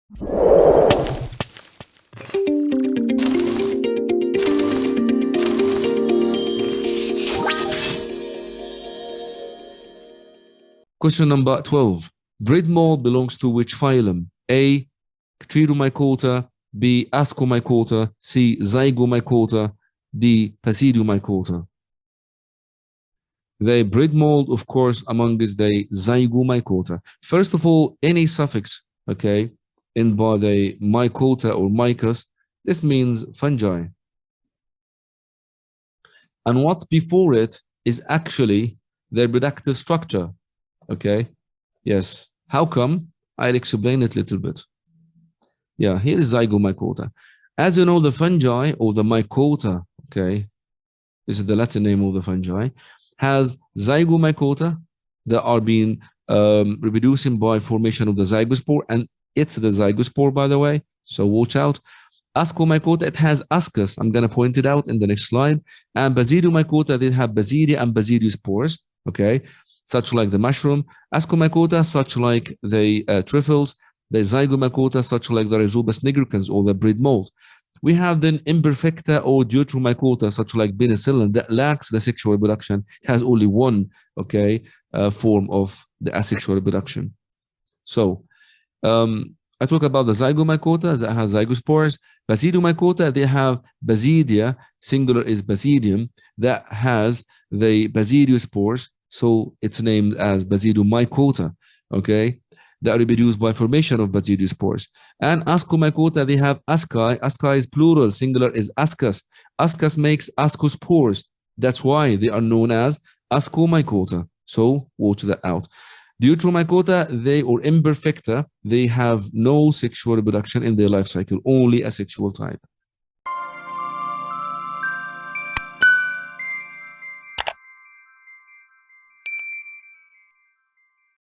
Question number 12. Bread mold belongs to which phylum? A. Pteridumycota, B. Ascomycota, C. Zygomycota, D. Basidiomycota. The bread mold, of course, among is the Zygomycota. First of all, any suffix, okay, in by the mycota or mycos, this means fungi. And what's before it is actually their reproductive structure. Okay, yes. How come? I'll explain it a little bit. Yeah, here is Zygomycota. As you know, the fungi or the mycota, okay, this is the Latin name of the fungi, has Zygomycota that are being reproducing by formation of the zygospore, and it's the zygospore, by the way, so watch out. Ascomycota, it has ascus. I'm going to point it out in the next slide. And Basidiomycota, they have basidia and basidiospores, okay, such like the mushroom. Ascomycota, such like the truffles. The Zygomycota, such like the Rhizobus nigricans or the bread mold. We have then imperfecta or Deuteromycota, such like penicillin, that lacks the sexual reproduction. It has only one, okay, form of the asexual reproduction. So, I talk about the Zygomycota that has zygospores. Basidiomycota, they have basidia, singular is basidium, that has the basidiospores. So it's named as Basidiomycota, okay, that are reproduced by formation of basidiospores. And Ascomycota, they have asci. Asci is plural, singular is ascus. Ascus makes ascospores. That's why they are known as Ascomycota. So watch that out. Deuteromycota, they or imperfecta, they have no sexual reproduction in their life cycle, only asexual type.